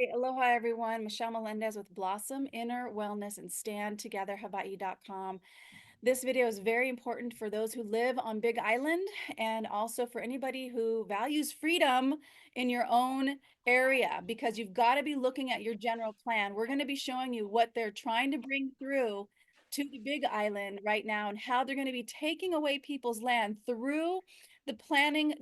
Hey, aloha, everyone. Michelle Melendez with Blossom Inner Wellness and StandTogetherHawaii.com. This video is very important for those who live on Big Island and also for anybody who values freedom in your own area, because you've got to be looking at your general plan. We're going to be showing you what they're trying to bring through to the Big Island right now and how they're going to be taking away people's land through the planning.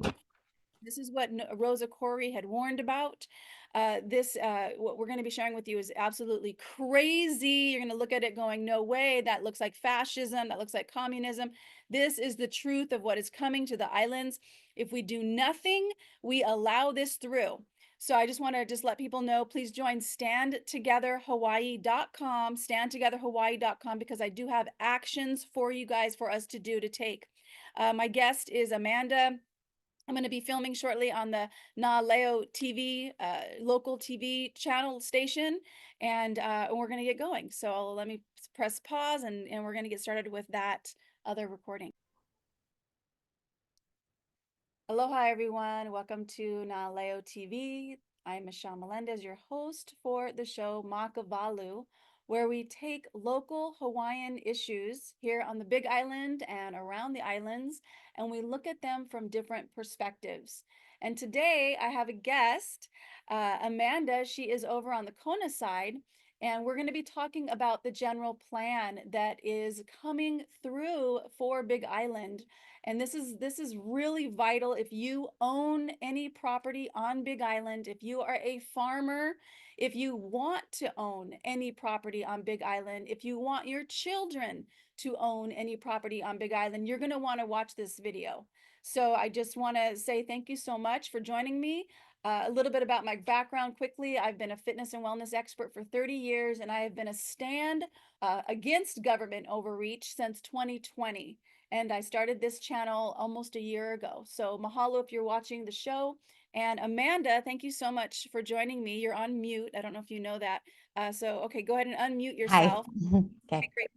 This is what Rosa Corey had warned about. What we're going to be sharing with you is absolutely crazy. You're going to look at it going, no way, that looks like fascism, that looks like communism. This is the truth of what is coming to the islands. If we do nothing, we allow this through. So I just want to let people know, please join StandTogetherHawaii.com, StandTogetherHawaii.com, because I do have actions for you guys for us to do to take. My guest is Amanda. I'm going to be filming shortly on the Na'aleo TV, local TV channel station, and we're going to get going. So let me press pause, and we're going to get started with that other recording. Aloha, everyone. Welcome to Na'aleo TV. I'm Michelle Melendez, your host for the show Makavalu, where we take local Hawaiian issues here on the Big Island and around the islands, and we look at them from different perspectives. And today I have a guest, Amanda. She is over on the Kona side, and we're going to be talking about the general plan that is coming through for Big Island. And this is really vital. If you own any property on Big Island, if you are a farmer, if you want to own any property on Big Island, if you want your children to own any property on Big Island, you're going to want to watch this video. So I just want to say thank you so much for joining me. A little bit about my background quickly. I've been a fitness and wellness expert for 30 years, and I have been a stand against government overreach since 2020. And I started this channel almost a year ago. So mahalo if you're watching the show. And Amanda, thank you so much for joining me. You're on mute. I don't know if you know that. Okay, go ahead and unmute Hi. yourself. Okay. Great.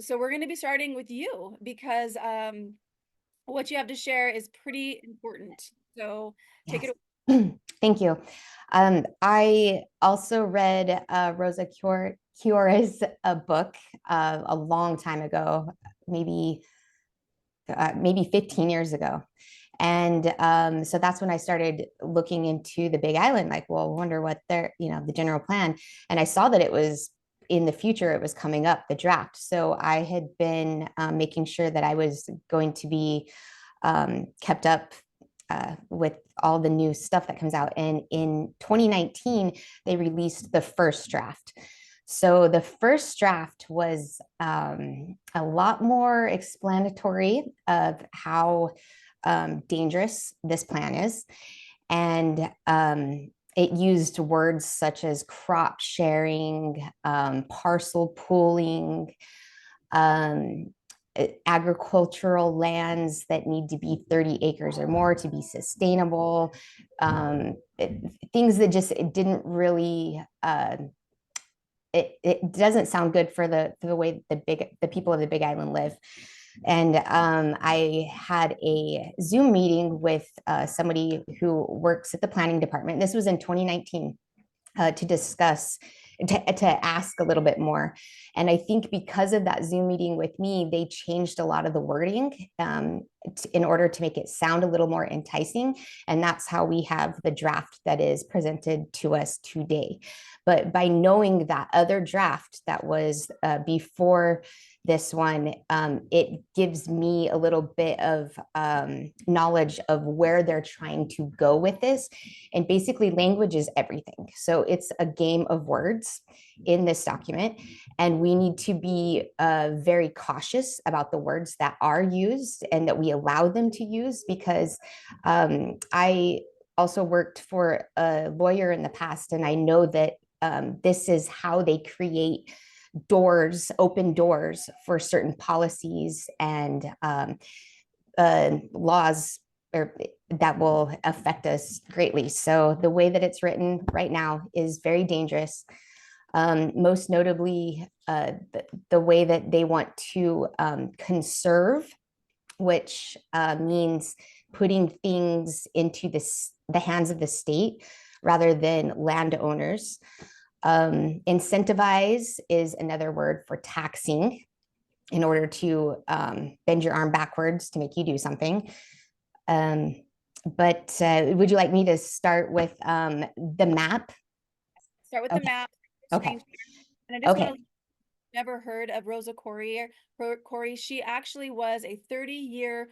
So we're going to be starting with you because what you have to share is pretty important. So take Yes. it Thank you. I also read Rosa Ciora's book a long time ago, maybe 15 years ago. And so that's when I started looking into the Big Island, like, well, I wonder what the general plan. And I saw that it was in the future, it was coming up, the draft. So I had been making sure that I was going to be kept up with all the new stuff that comes out. And in 2019, they released the first draft. So the first draft was a lot more explanatory of how dangerous this plan is. And it used words such as crop sharing, parcel pooling, agricultural lands that need to be 30 acres or more to be sustainable, things that just it didn't really it doesn't sound good for the way the people of the Big Island live. And I had a Zoom meeting with somebody who works at the planning department. This was in 2019 to discuss, to ask a little bit more. And I think because of that Zoom meeting with me, they changed a lot of the wording in order to make it sound a little more enticing. And that's how we have the draft that is presented to us today. But by knowing that other draft that was before this one, it gives me a little bit of knowledge of where they're trying to go with this. And basically, language is everything. So it's a game of words in this document. And we need to be very cautious about the words that are used and that we allow them to use, because I also worked for a lawyer in the past, and I know that this is how they create open doors for certain policies and laws that will affect us greatly. So the way that it's written right now is very dangerous. Most notably, the way that they want to conserve, which means putting things into the hands of the state rather than landowners. Incentivize is another word for taxing in order to bend your arm backwards to make you do something. But would you like me to start with the map? Start with the Okay. map. Okay. And I just want Okay. to never heard of Rosa Corey. She actually was a 30-year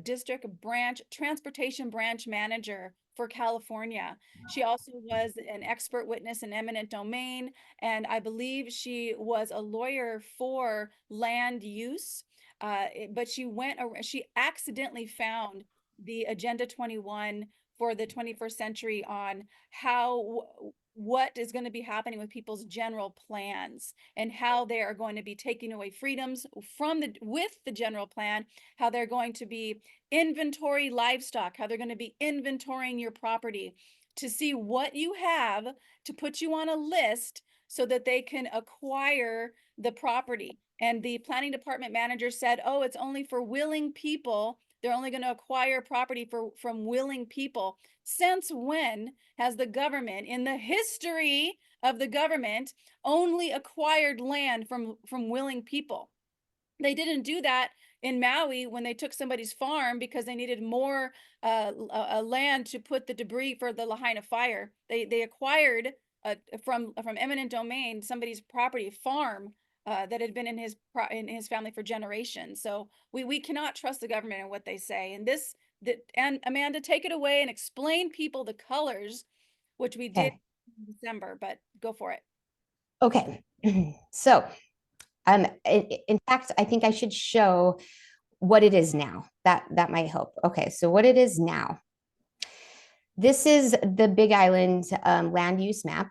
district branch transportation branch manager for California. She also was an expert witness in eminent domain, and I believe she was a lawyer for land use. But she accidentally found the Agenda 21 for the 21st century on what is going to be happening with people's general plans and how they are going to be taking away freedoms with the general plan, how they're going to be inventory livestock, how they're going to be inventorying your property to see what you have to put you on a list so that they can acquire the property. And the planning department manager said, oh, it's only for willing people. They're only going to acquire property from willing people. Since when has the government, in the history of the government, only acquired land from willing people? They didn't do that in Maui when they took somebody's farm because they needed more land to put the debris for the Lahaina fire. They acquired from eminent domain somebody's property farm that had been in his family for generations. So we cannot trust the government and what they say. And Amanda, take it away and explain people the colors, which we did Okay. in December, but go for it. Okay. So, in fact, I think I should show what it is now. That might help. Okay. So what it is now. This is the Big Island land use map.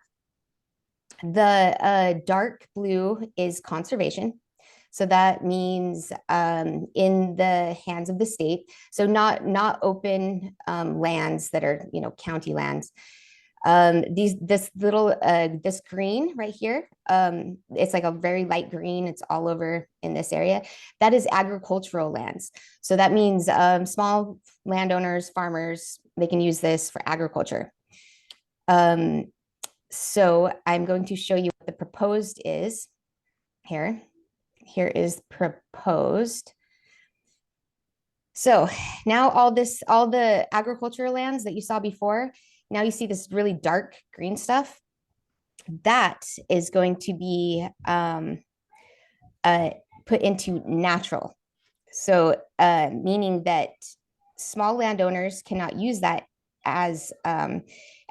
The dark blue is conservation. So that means in the hands of the state. So not open lands that are, county lands. This green right here, it's like a very light green. It's all over in this area. That is agricultural lands. So that means small landowners, farmers, they can use this for agriculture. So I'm going to show you what the proposed is here. Here is proposed. So now all the agricultural lands that you saw before, now you see this really dark green stuff. That is going to be put into natural. So meaning that small landowners cannot use that as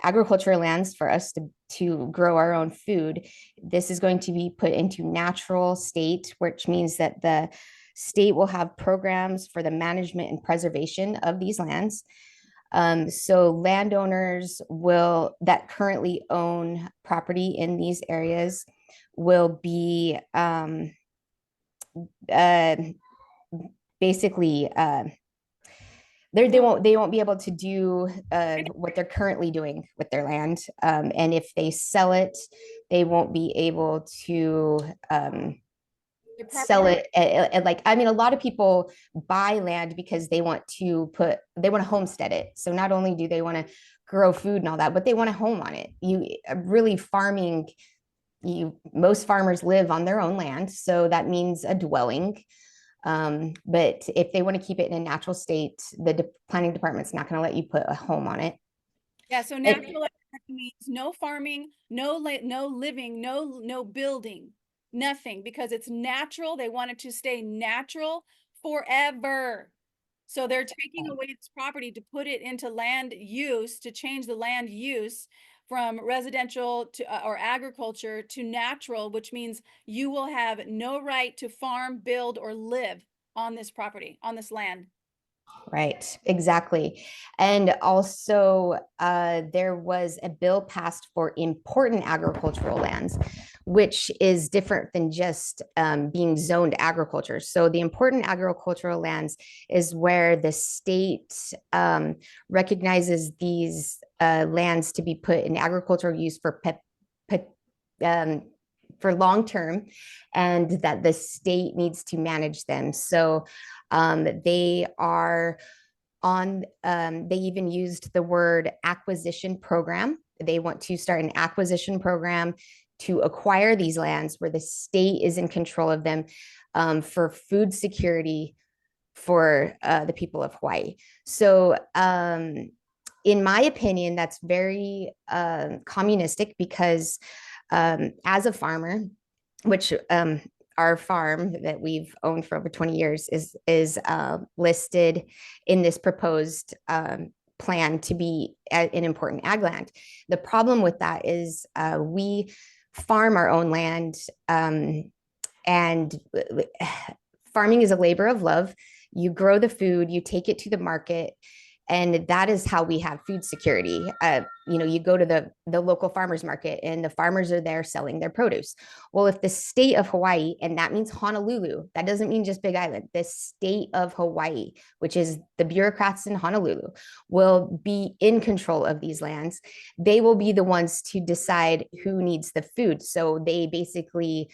agricultural lands for us to grow our own food. This is going to be put into natural state, which means that the state will have programs for the management and preservation of these lands. So landowners that currently own property in these areas will be basically they won't be able to do what they're currently doing with their land, and if they sell it, they won't be able to sell it at, like, I mean, a lot of people buy land because they want to homestead it. So not only do they want to grow food and all that, but they want a home on it. Really farming, most farmers live on their own land, so that means a dwelling. But if they want to keep it in a natural state, the planning department's not going to let you put a home on it. Yeah, so natural means no farming, no living, no building, nothing, because it's natural. They want it to stay natural forever. So they're taking away this property to put it into land use, to change the land use from residential to or agriculture to natural, which means you will have no right to farm, build, or live on this property, on this land. Right, exactly. And also, there was a bill passed for important agricultural lands, which is different than just being zoned agriculture. So, the important agricultural lands is where the state recognizes these lands to be put in agricultural use for long term, and that the state needs to manage them. So they are they even used the word acquisition program. They want to start an acquisition program to acquire these lands where the state is in control of them, for food security for the people of Hawaii. So, in my opinion, that's very communistic because, as a farmer, which, our farm that we've owned for over 20 years is listed in this proposed plan to be an important ag land. The problem with that is we farm our own land, and farming is a labor of love. You grow the food, you take it to the market, and that is how we have food security. You go to the local farmers market and the farmers are there selling their produce. Well, if the state of Hawaii, and that means Honolulu, that doesn't mean just Big Island, the state of Hawaii, which is the bureaucrats in Honolulu, will be in control of these lands. They will be the ones to decide who needs the food. So they basically,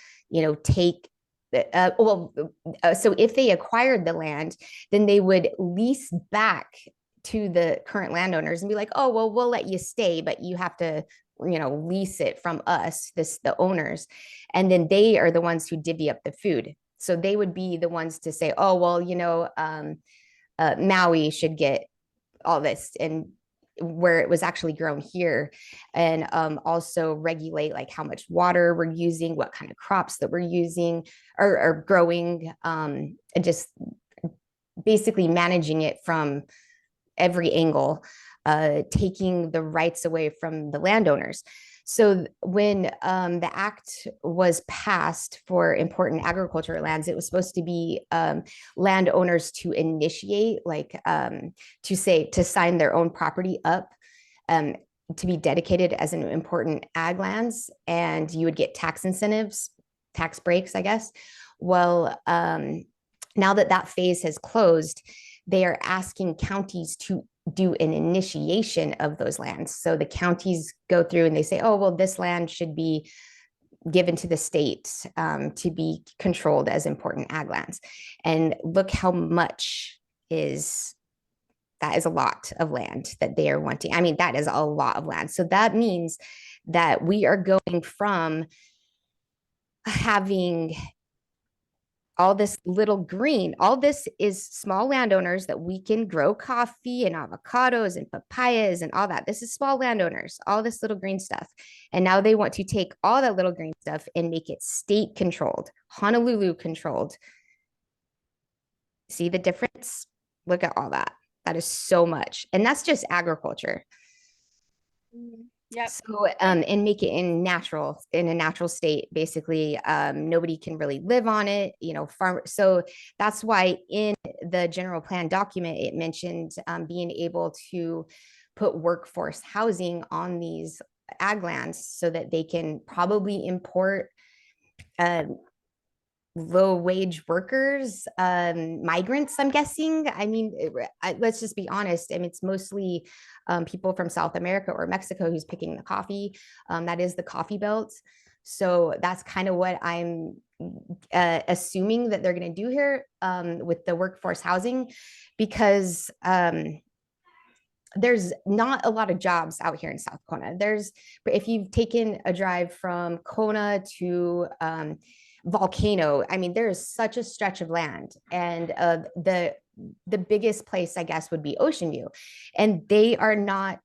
take so if they acquired the land, then they would lease back to the current landowners and be like, oh, well, we'll let you stay, but you have to, lease it from us, the owners. And then they are the ones who divvy up the food. So they would be the ones to say, oh, well, Maui should get all this, and where it was actually grown here, and also regulate like how much water we're using, what kind of crops that we're using or growing, and just basically managing it from every angle, taking the rights away from the landowners. So when the act was passed for important agricultural lands, it was supposed to be landowners to initiate, like to sign their own property up, um, to be dedicated as an important ag lands, and you would get tax incentives, tax breaks, I guess. Well, now that phase has closed, they are asking counties to do an initiation of those lands. So the counties go through and they say, oh, well, this land should be given to the state, to be controlled as important ag lands. And look how much that is a lot of land that they are wanting. I mean, that is a lot of land. So that means that we are going from having all this little green, all this is small landowners that we can grow coffee and avocados and papayas and all that. This is small landowners, all this little green stuff. And now they want to take all that little green stuff and make it state controlled, Honolulu controlled. See the difference? Look at all that. That is so much. And that's just agriculture. Yep. So, and make it in a natural state. Basically, nobody can really live on it, farm. So that's why in the general plan document, it mentioned being able to put workforce housing on these ag lands so that they can probably import low wage workers, migrants, I'm guessing. I mean, let's just be honest. I mean, it's mostly people from South America or Mexico who's picking the coffee. That is the coffee belt. So that's kind of what I'm assuming that they're going to do here, with the workforce housing, because there's not a lot of jobs out here in South Kona. If you've taken a drive from Kona to Volcano, I mean, there is such a stretch of land, and the biggest place, I guess, would be Ocean View, and they are not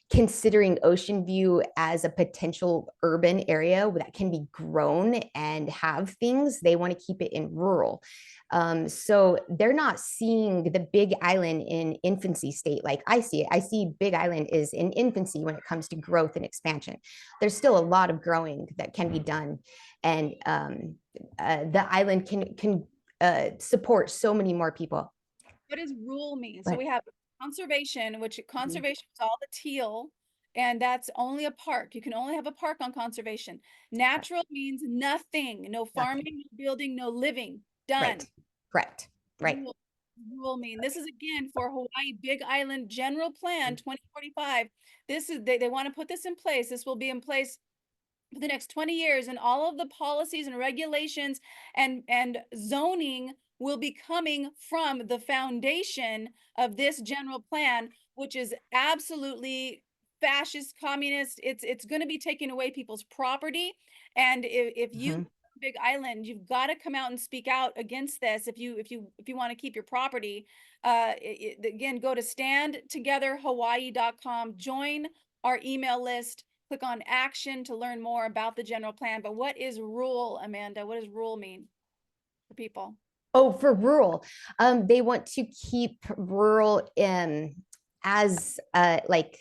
considering Ocean View as a potential urban area that can be grown and have things. They want to keep it in rural. So they're not seeing the Big Island in infancy state like I see it. I see Big Island is in infancy when it comes to growth and expansion. There's still a lot of growing that can be done, and the island can support so many more people. What does rule mean? So we have conservation, which conservation is all the teal, and that's only a park. You can only have a park on conservation. Natural means nothing, no farming, no building, no living. Done. Right. Correct. Right. Rule mean this is again for Hawaii Big Island General Plan 2045. This is they want to put this in place. This will be in place for the next 20 years, and all of the policies and regulations and zoning will be coming from the foundation of this general plan, which is absolutely fascist, communist. It's going to be taking away people's property. And if you Mhm. Big Island, you've got to come out and speak out against this. If you want to keep your property, again, go to standtogetherhawaii.com, join our email list, click on action to learn more about the general plan. But what is rule, Amanda? What does rule mean for people? Oh, for rural, they want to keep rural in as like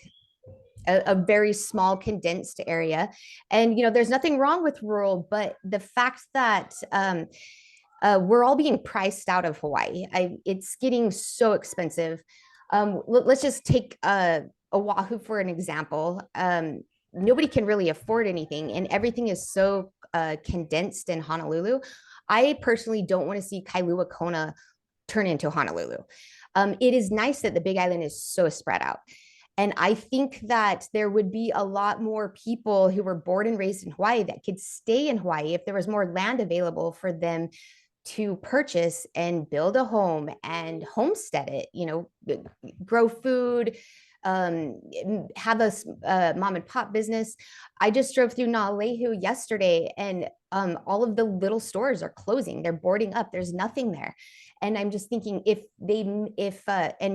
a very small condensed area. And there's nothing wrong with rural, but the fact that we're all being priced out of Hawaii, it's getting so expensive. Let's just take Oahu for an example. Nobody can really afford anything, and everything is so condensed in Honolulu. I personally don't want to see Kailua-Kona turn into Honolulu. It is nice that the Big Island is so spread out. And I think that there would be a lot more people who were born and raised in Hawaii that could stay in Hawaii if there was more land available for them to purchase and build a home and homestead it, grow food, have a mom and pop business. I just drove through Naalehu yesterday, and all of the little stores are closing. They're boarding up. There's nothing there. And I'm just thinking, and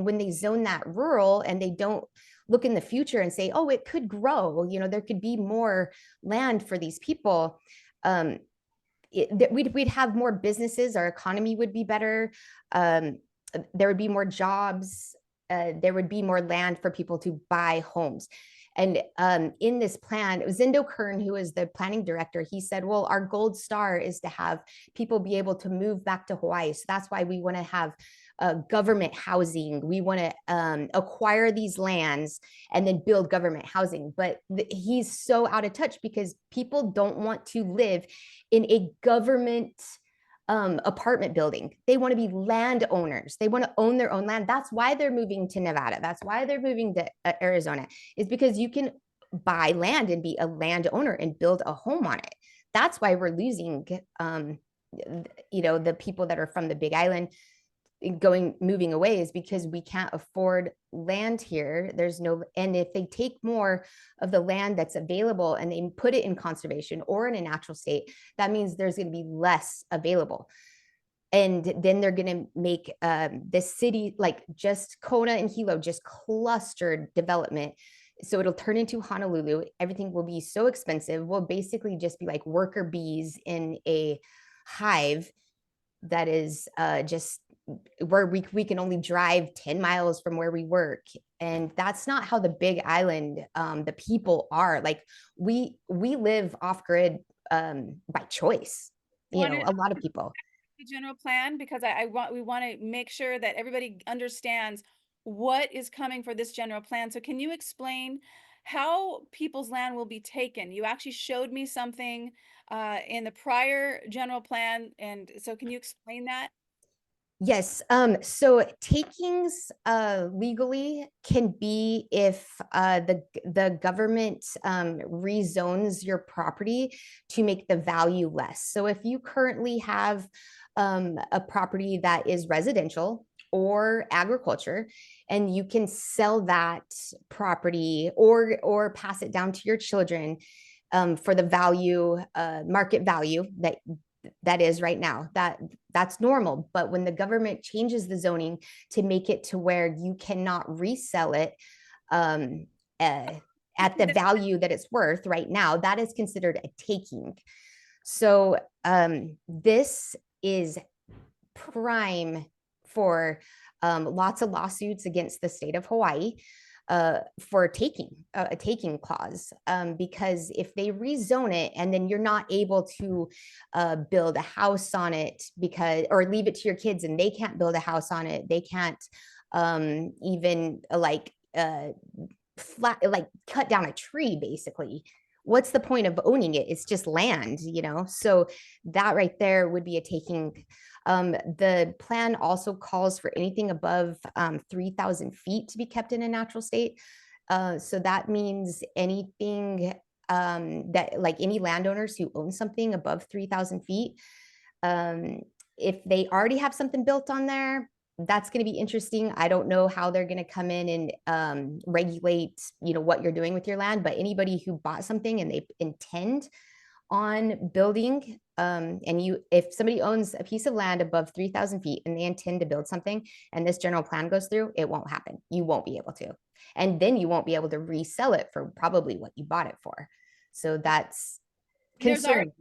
when they zone that rural and they don't look in the future and say, oh, it could grow, there could be more land for these people. We'd have more businesses, our economy would be better. There would be more jobs. There would be more land for people to buy homes. And in this plan, it was Zindo Kern, who is the planning director. He said, well, our gold star is to have people be able to move back to Hawaii. So that's why we want to have government housing. We want to acquire these lands and then build government housing. But he's so out of touch because people don't want to live in a government apartment building. They want to be landowners. They want to own their own land. That's why they're moving to Nevada. That's why they're moving to Arizona, is because you can buy land and be a landowner and build a home on it. That's why we're losing, the people that are from the Big Island moving away, is because we can't afford land here. And if they take more of the land that's available and they put it in conservation or in a natural state, that means there's going to be less available. And then they're going to make this city, like just Kona and Hilo, just clustered development. So it'll turn into Honolulu. Everything will be so expensive. We'll basically just be like worker bees in a hive that is just where we can only drive 10 miles from where we work. And that's not how the Big Island, the people are. Like we live off grid by choice, Want a lot of people. the general plan, because we want to make sure that everybody understands what is coming for this general plan. So can you explain how people's land will be taken? You actually showed me something in the prior general plan, and so can you explain that? Yes. So takings legally can be if the government rezones your property to make the value less. So if you currently have a property that is residential or agriculture, and you can sell that property or pass it down to your children for the value, market value that is right now, that's normal. But when the government changes the zoning to make it to where you cannot resell it at the value that it's worth right now, that is considered a taking. So this is prime for lots of lawsuits against the state of Hawaii for taking a taking clause, because if they rezone it and then you're not able to build a house on it or leave it to your kids and they can't build a house on it, they can't even cut down a tree, basically. What's the point of owning it? It's just land, so that right there would be a taking. The plan also calls for anything above 3,000 feet to be kept in a natural state. So that means anything that, like, any landowners who own something above 3,000 feet, if they already have something built on there, that's going to be interesting. I don't know how they're going to come in and regulate, what you're doing with your land, but anybody who bought something and they intend on building, if somebody owns a piece of land above 3,000 feet and they intend to build something and this general plan goes through, it won't happen. You won't be able to. And then you won't be able to resell it for probably what you bought it for. So that's There's already concerning.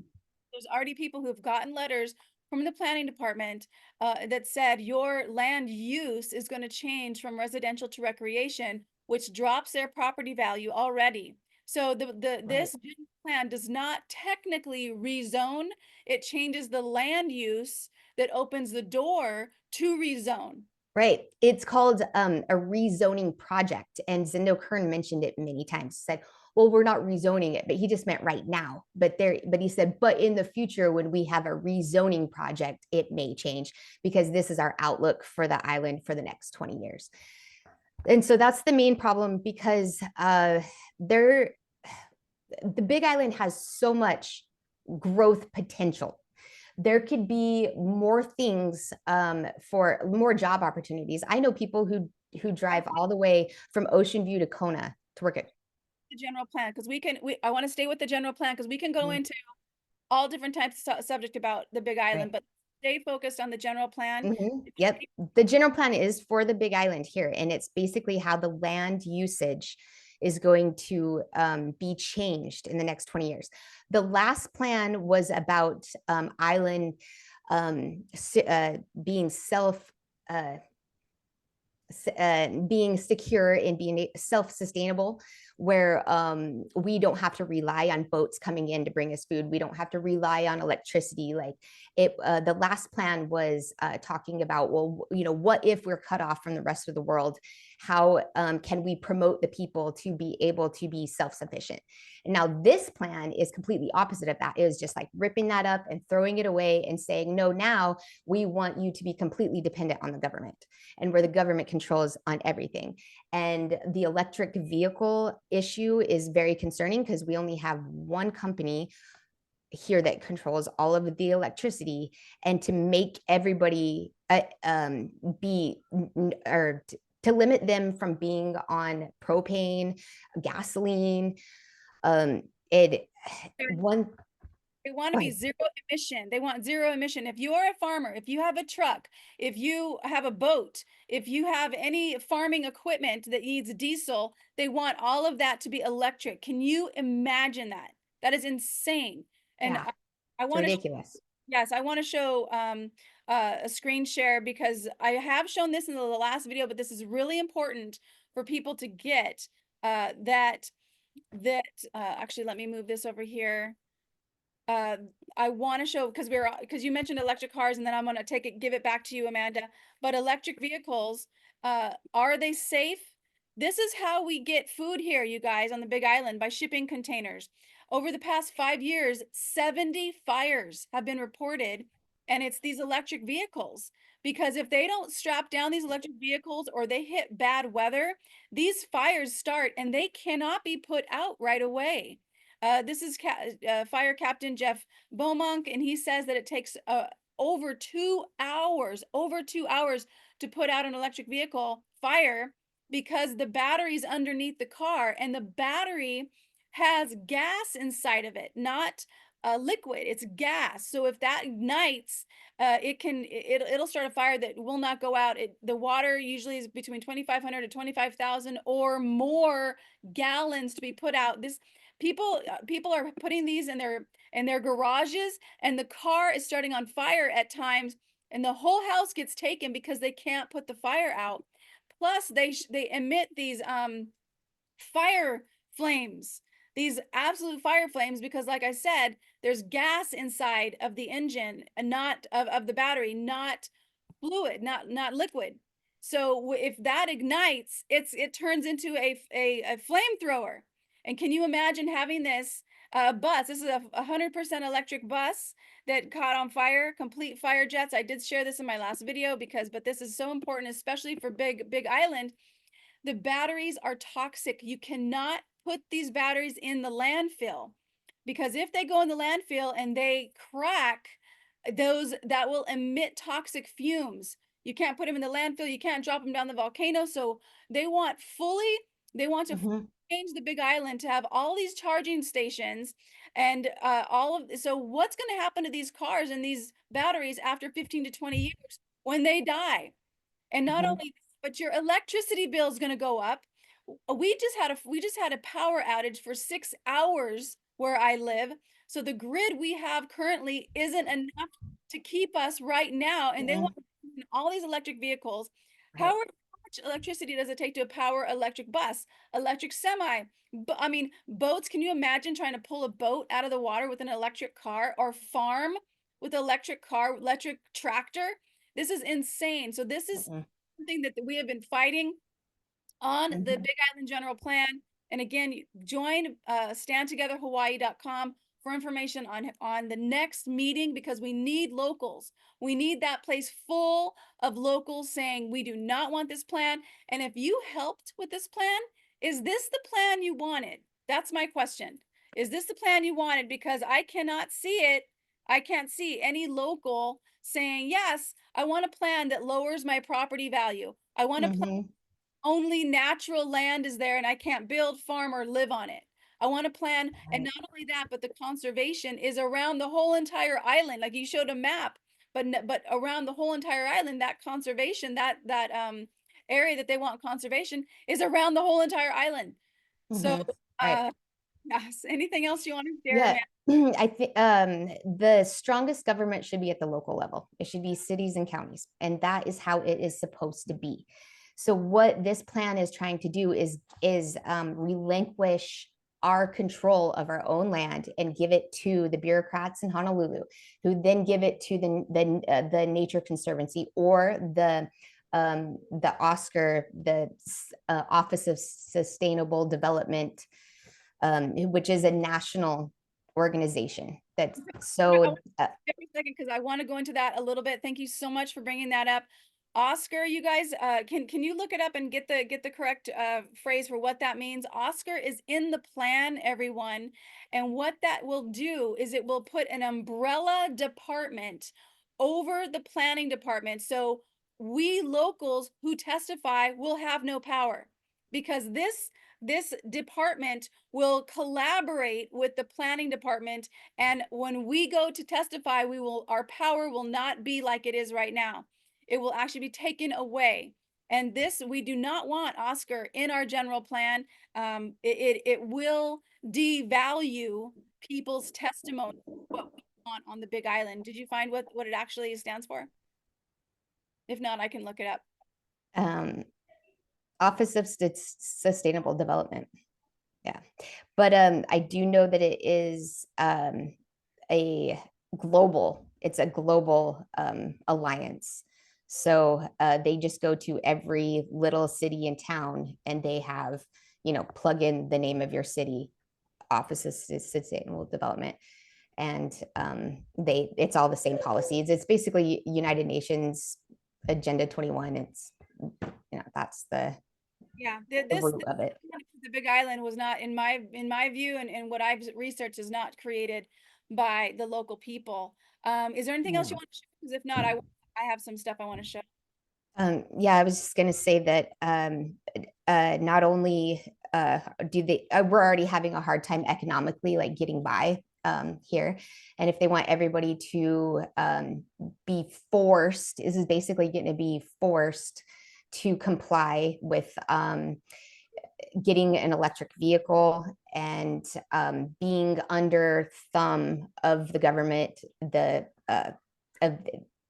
there's already people who've gotten letters from the planning department that said your land use is going to change from residential to recreation, which drops their property value already. So Right. this plan does not technically rezone. It changes the land use that opens the door to rezone. Right. It's called a rezoning project. And Zindo Kern mentioned it many times. Said, well, we're not rezoning it, but he just meant right now. But he said, but in the future, when we have a rezoning project, it may change because this is our outlook for the island for the next 20 years. And so that's the main problem because the Big Island has so much growth potential. There could be more things for more job opportunities. I know people who drive all the way from Ocean View to Kona to work at The general plan, because I want to stay with the general plan because we can go into all different types of subject about the Big Island, right. but stay focused on the general plan. Yep. The general plan is for the Big Island here, and it's basically how the land usage is going to be changed in the next 20 years. The last plan was about island being uh, being secure and being self-sustainable, where we don't have to rely on boats coming in to bring us food. We don't have to rely on electricity. Like it, the last plan was talking about, well, what if we're cut off from the rest of the world? How can we promote the people to be able to be self-sufficient? And now this plan is completely opposite of that. It was just like ripping that up and throwing it away and saying, no, now we want you to be completely dependent on the government, and where the government controls on everything. And the electric vehicle issue is very concerning because we only have one company here that controls all of the electricity, and to make everybody be or to limit them from being on propane, gasoline, it one. They want to be zero emission. They want zero emission. If you are a farmer, if you have a truck, if you have a boat, if you have any farming equipment that needs diesel, they want all of that to be electric. Can you imagine that? That is insane. And Yeah, I it's want to, ridiculous. yes, I want to show a screen share because I have shown this in the last video, but this is really important for people to get that actually, let me move this over here. uh I want to show because you mentioned electric cars, and then I'm going to give it back to you, Amanda. But electric vehicles, are they safe? This is how we get food here, you guys, on the Big Island, by shipping containers. Over the past 5 years, 70 fires have been reported, and it's these electric vehicles. Because if they don't strap down these electric vehicles or they hit bad weather, these fires start and they cannot be put out right away. This is Fire Captain Jeff Beaumonk, and he says that it takes over 2 hours to put out an electric vehicle fire because the battery's underneath the car, and the battery has gas inside of it, not liquid. It's gas. So if that ignites, it'll start a fire that will not go out. The water usually is between 2,500 to 25,000 or more gallons to be put out. People are putting these in their garages, and the car is starting on fire at times, and the whole house gets taken because they can't put the fire out. Plus they emit these fire flames, these absolute fire flames, because like I said, there's gas inside of the engine and not of the battery, not fluid, not liquid. So if that ignites, it turns into a flamethrower. And can you imagine having this bus? This is a 100% electric bus that caught on fire, complete fire jets. I did share this in my last video but this is so important, especially for Big Island. The batteries are toxic. You cannot put these batteries in the landfill, because if they go in the landfill and they crack, that will emit toxic fumes. You can't put them in the landfill. You can't drop them down the volcano. So they want to change the Big Island to have all these charging stations and so what's going to happen to these cars and these batteries after 15 to 20 years when they die? And not only that, but your electricity bill is going to go up. We just had a power outage for 6 hours where I live. So the grid we have currently isn't enough to keep us right now. And they want all these electric vehicles. Right. How much electricity does it take to power electric bus, electric semi? But I mean, boats. Can you imagine trying to pull a boat out of the water with an electric car, or farm with electric car, electric tractor? This is insane. So this is something that we have been fighting on the Big Island General Plan. And again, join standtogetherhawaii.com for information on the next meeting, because we need locals. We need that place full of locals saying we do not want this plan. And if you helped with this plan, is this the plan you wanted? That's my question. Is this the plan you wanted? Because I cannot see it. I can't see any local saying, yes, I want a plan that lowers my property value. I want a plan only natural land is there and I can't build, farm, or live on it. I want a plan, and not only that, but the conservation is around the whole entire island. Like you showed a map, but around the whole entire island, that conservation, that area that they want conservation is around the whole entire island. So Right. yes, anything else you want to share, Yeah. man? I think the strongest government should be at the local level. It should be cities and counties, and that is how it is supposed to be. So what this plan is trying to do is relinquish our control of our own land and give it to the bureaucrats in Honolulu, who then give it to the Nature Conservancy, or the Oscar, the Office of Sustainable Development, which is a national organization. That's so. Every second, because I want to go into that a little bit. Thank you so much for bringing that up. Oscar, you guys, can you look it up and get the correct phrase for what that means? Oscar is in the plan, everyone, and what that will do is it will put an umbrella department over the planning department. So we locals who testify will have no power, because this department will collaborate with the planning department, and when we go to testify, our power will not be like it is right now. It will actually be taken away. And this, we do not want Oscar in our general plan. It will devalue people's testimony, what we want on the Big Island. Did you find what it actually stands for? If not, I can look it up. Office of Sustainable Development. Yeah, but I do know that it is a global. It's a global alliance. So they just go to every little city and town, and they have, plug in the name of your city, Office of Sustainable Development, and it's all the same policies. It's basically United Nations Agenda 21. It's that's the root of it. The Big Island was not, in my view, and what I've researched, is not created by the local people. Is there anything else you want to share? Because if not, I have some stuff I want to show. Yeah, I was just going to say that not only we're already having a hard time economically, like getting by here. And if they want everybody to be forced, this is basically going to be forced to comply with getting an electric vehicle and being under thumb of the government, of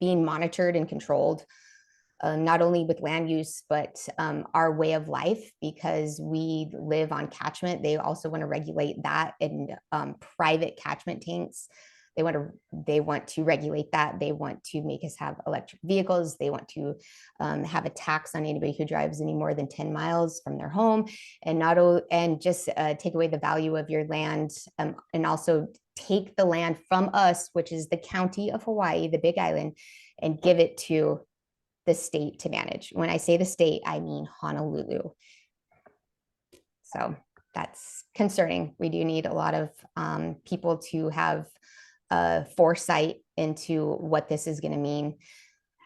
being monitored and controlled, not only with land use, but our way of life, because we live on catchment. They also want to regulate that, and private catchment tanks. They want to regulate that. They want to make us have electric vehicles. They want to have a tax on anybody who drives any more than 10 miles from their home, and just take away the value of your land, and also take the land from us, which is the county of Hawaii, the Big Island, and give it to the state to manage. When I say the state, I mean Honolulu. So that's concerning. We do need a lot of people to have foresight into what this is going to mean.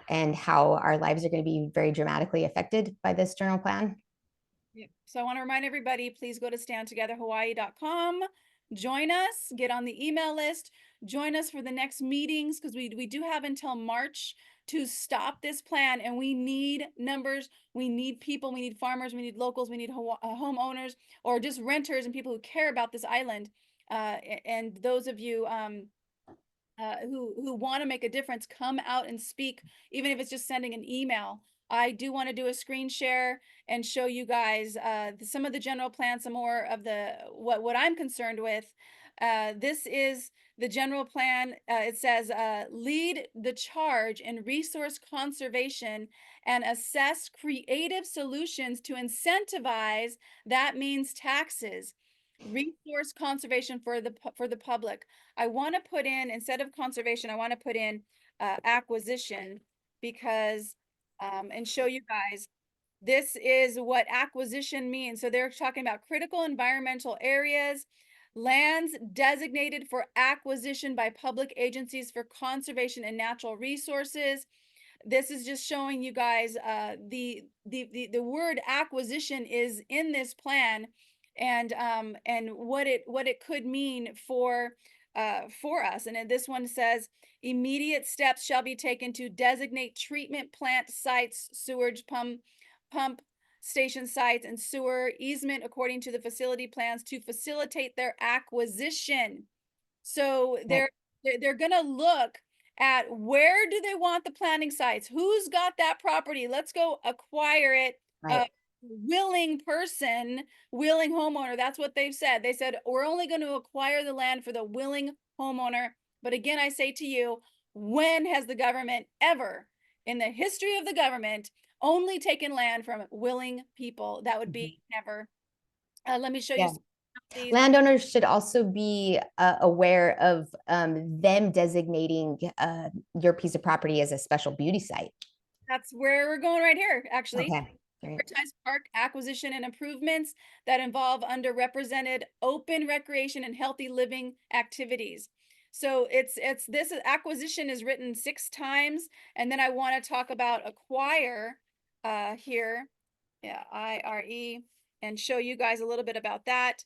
and how our lives are going to be very dramatically affected by this general plan. Yeah. So I want to remind everybody, please go to standtogetherhawaii.com, join us, get on the email list, join us for the next meetings, because we do have until March to stop this plan, and we need numbers, we need people, we need farmers, we need locals, we need homeowners, or just renters and people who care about this island. And those of you who want to make a difference, come out and speak, even if it's just sending an email. I do want to do a screen share and show you guys some of the general plan, some more of the what I'm concerned with. This is the general plan. It says lead the charge in resource conservation and assess creative solutions to incentivize. That means taxes. Resource conservation for the public. I want to put in, instead of conservation, I want to put in acquisition, because and show you guys, this is what acquisition means. So they're talking about critical environmental areas, lands designated for acquisition by public agencies for conservation and natural resources. This is just showing you guys the word acquisition is in this plan, and what it could mean for us. And this one says immediate steps shall be taken to designate treatment plant sites, sewage pump station sites, and sewer easement according to the facility plans to facilitate their acquisition. So they're going to look at where do they want the planting sites? Who's got that property? Let's go acquire it. Right. Willing person, willing homeowner. That's what they've said. They said, we're only going to acquire the land for the willing homeowner. But again, I say to you, when has the government ever, in the history of the government, only taken land from willing people? That would be never. Let me show you Yeah. some of these. Landowners should also be aware of them designating your piece of property as a special beauty site. That's where we're going right here, actually. Okay. Great. Prioritize park acquisition and improvements that involve underrepresented open recreation and healthy living activities. So it's this acquisition is written 6 times, and then I want to talk about acquire here. Yeah, IRE, and show you guys a little bit about that.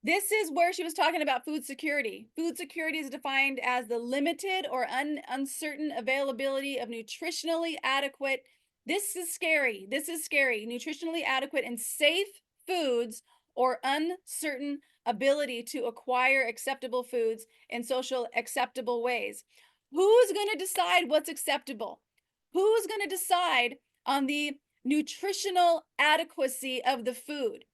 This is where she was talking about food security. Food security is defined as the limited or uncertain availability of nutritionally adequate. This is scary. This is scary. Nutritionally adequate and safe foods, or uncertain ability to acquire acceptable foods in social acceptable ways. Who's going to decide what's acceptable? Who's going to decide on the nutritional adequacy of the food?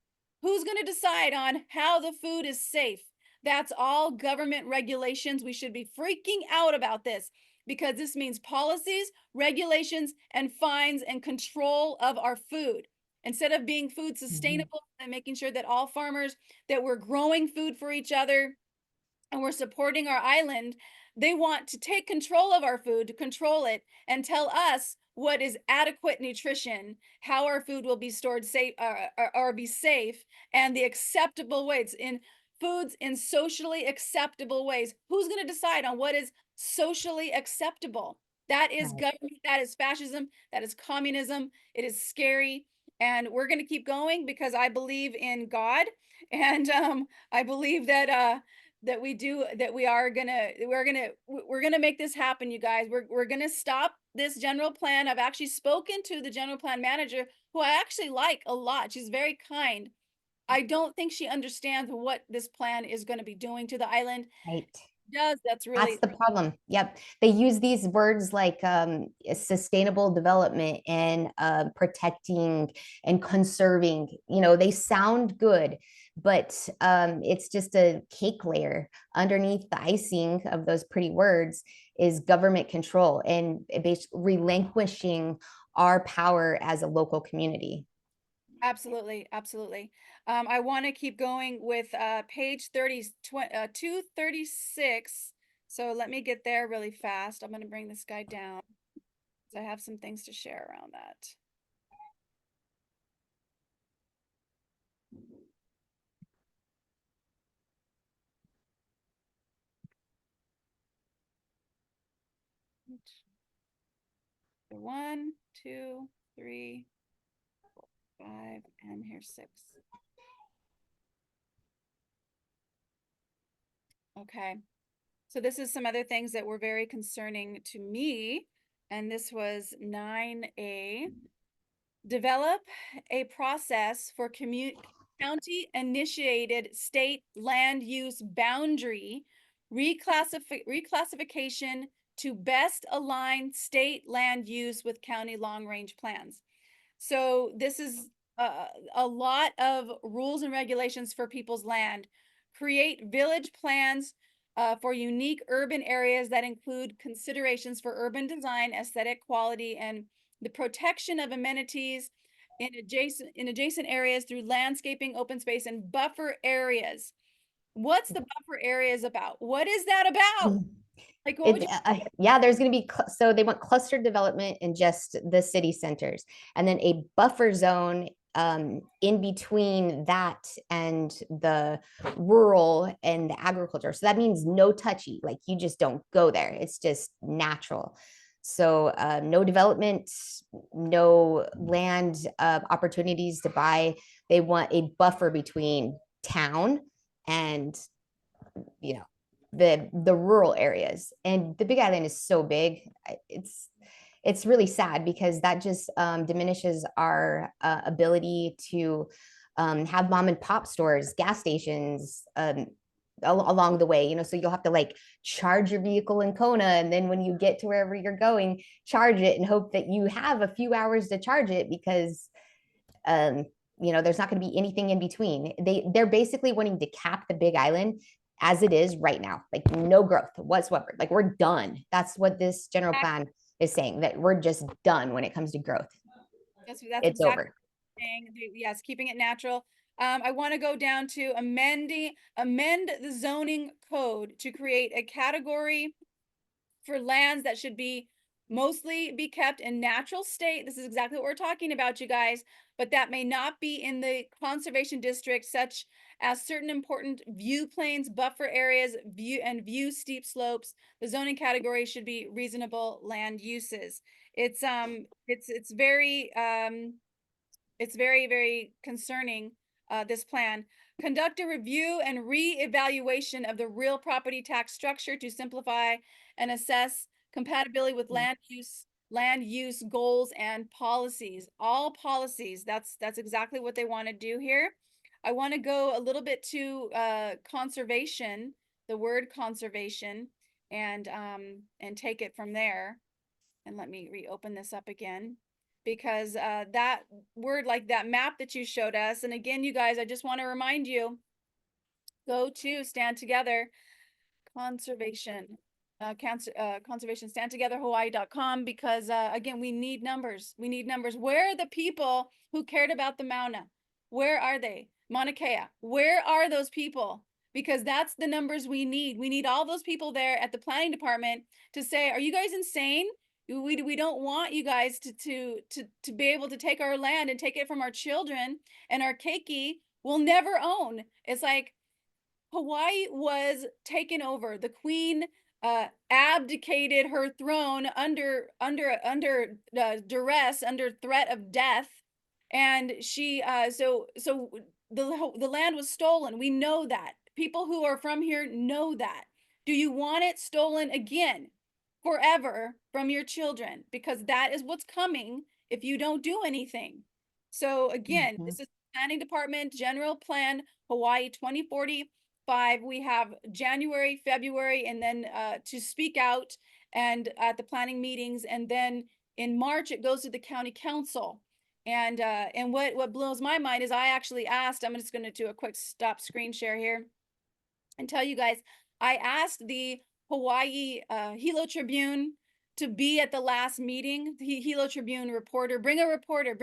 Who's going to decide on how the food is safe? That's all government regulations. We should be freaking out about this, because this means policies, regulations, and fines and control of our food. Instead of being food sustainable and making sure that all farmers, that we're growing food for each other and we're supporting our island, they want to take control of our food, to control it, and tell us what is adequate nutrition, how our food will be stored safe, or be safe, and the acceptable ways in foods in socially acceptable ways. Who's going to decide on what is socially acceptable? That is government, that is fascism, that is communism. It is scary. And we're going to keep going, because I believe in God. And I believe that that we're gonna make this happen, you guys. We're gonna stop this general plan. I've actually spoken to the general plan manager, who I actually like a lot. She's very kind. I don't think she understands what this plan is going to be doing to the island. Right. Does that's That's really the problem. Yep. They use these words like sustainable development and protecting and conserving. They sound good, but it's just a cake layer. Underneath the icing of those pretty words is government control and basically relinquishing our power as a local community. absolutely, absolutely. I want to keep going with page 236. So let me get there really fast. I'm going to bring this guy down, because I have some things to share around that. So 1, 2, 3, 5, and here's 6. Okay. So this is some other things that were very concerning to me. And this was 9A. Develop a process for county-initiated state land use boundary reclassification to best align state land use with county long-range plans. So this is a lot of rules and regulations for people's land. Create village plans for unique urban areas that include considerations for urban design, aesthetic quality, and the protection of amenities in adjacent areas through landscaping, open space, and buffer areas. What's the buffer areas about? What is that about? Like, what would It, you? yeah, there's going to be, so they want cluster development in just the city centers, and then a buffer zone in between that and the rural and the agriculture. So that means no touchy, like you just don't go there. It's just natural. So no development, no land opportunities to buy. They want a buffer between town and, you know, the rural areas. And the Big Island is so big, it's really sad because that just diminishes our ability to have mom and pop stores, gas stations, along the way, you know. So you'll have to like charge your vehicle in Kona, and then when you get to wherever you're going, charge it and hope that you have a few hours to charge it, because um, you know, there's not going to be anything in between. They're basically wanting to cap the Big Island as it is right now, like no growth whatsoever. Like we're done. That's what this general plan is saying, that we're just done when it comes to growth. That's It's exactly over. saying. Yes, keeping it natural. I want to go down to amend the zoning code to create a category for lands that should be mostly be kept in natural state. This is exactly what we're talking about, you guys, but that may not be in the conservation district, such as certain important view planes, buffer areas, view steep slopes. The zoning category should be reasonable land uses. It's very, very concerning, this plan. Conduct a review and re-evaluation of the real property tax structure to simplify and assess compatibility with land use goals and policies. All policies. That's exactly what they want to do here. I want to go a little bit to conservation, the word conservation, and take it from there. And let me reopen this up again, because that word, like that map that you showed us, and again, you guys, I just want to remind you, go to Stand Together Conservation, Conservation Stand Together Hawaii.com, because again, we need numbers. We need numbers. Where are the people who cared about the Mauna? Where are they? Mauna Kea, where are those people? Because that's the numbers we need. We need all those people there at the planning department to say, are you guys insane? We don't want you guys to be able to take our land and take it from our children, and our keiki will never own. It's like Hawaii was taken over. The queen abdicated her throne under duress, under threat of death, and she so the land was stolen. We know that. People who are from here know that. Do you want it stolen again forever from your children? Because that is what's coming if you don't do anything. So again, Mhm. this is Planning Department General Plan Hawaii 2045. We have January, February, and then to speak out and at the planning meetings, and then in March it goes to the county council. And what blows my mind is I actually asked. I'm just going to do a quick stop screen share here and tell you guys, I asked the Hawaii Hilo Tribune to be at the last meeting. The Hilo Tribune reporter, bring a reporter,